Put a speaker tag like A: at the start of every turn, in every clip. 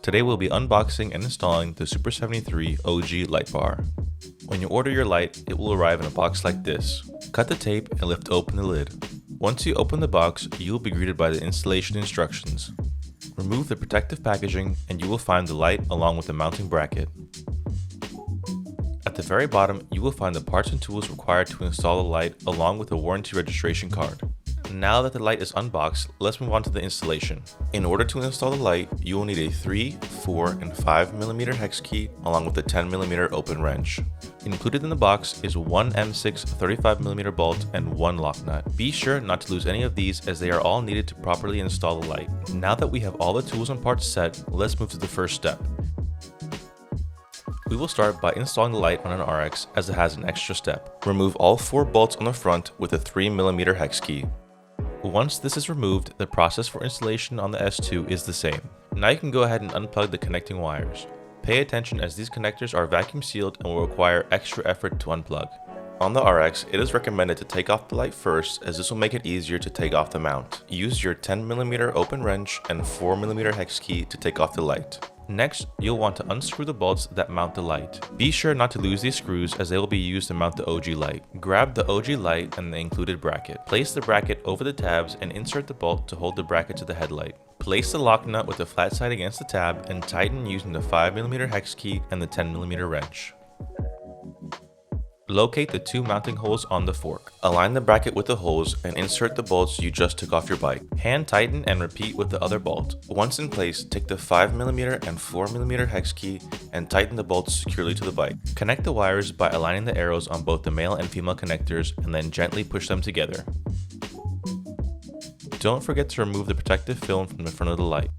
A: Today we'll be unboxing and installing the SUPER73 OG light bar. When you order your light, it will arrive in a box like this. Cut the tape and lift open the lid. Once you open the box, you will be greeted by the installation instructions. Remove the protective packaging and you will find the light along with the mounting bracket. At the very bottom, you will find the parts and tools required to install the light along with a warranty registration card. Now that the light is unboxed, let's move on to the installation. In order to install the light, you will need a 3, 4, and 5mm hex key along with a 10mm open wrench. Included in the box is one M6 35mm bolt and one lock nut. Be sure not to lose any of these as they are all needed to properly install the light. Now that we have all the tools and parts set, let's move to the first step. We will start by installing the light on an RX as it has an extra step. Remove all 4 bolts on the front with a 3mm hex key. Once this is removed, the process for installation on the S2 is the same. Now you can go ahead and unplug the connecting wires. Pay attention as these connectors are vacuum sealed and will require extra effort to unplug. On the RX, it is recommended to take off the light first as this will make it easier to take off the mount. Use your 10mm open wrench and 4mm hex key to take off the light. Next, you'll want to unscrew the bolts that mount the light. Be sure not to lose these screws as they will be used to mount the OG light. Grab the OG light and the included bracket. Place the bracket over the tabs and insert the bolt to hold the bracket to the headlight. Place the lock nut with the flat side against the tab and tighten using the 5mm hex key and the 10mm wrench. Locate the 2 mounting holes on the fork. Align the bracket with the holes and insert the bolts you just took off your bike. Hand tighten and repeat with the other bolt. Once in place, take the 5mm and 4mm hex key and tighten the bolts securely to the bike. Connect the wires by aligning the arrows on both the male and female connectors and then gently push them together. Don't forget to remove the protective film from the front of the light.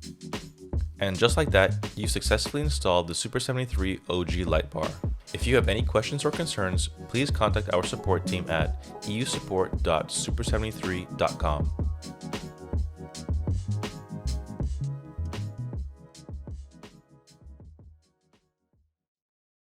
A: And just like that, you've successfully installed the SUPER73 OG light bar. If you have any questions or concerns, please contact our support team at eusupport.super73.com.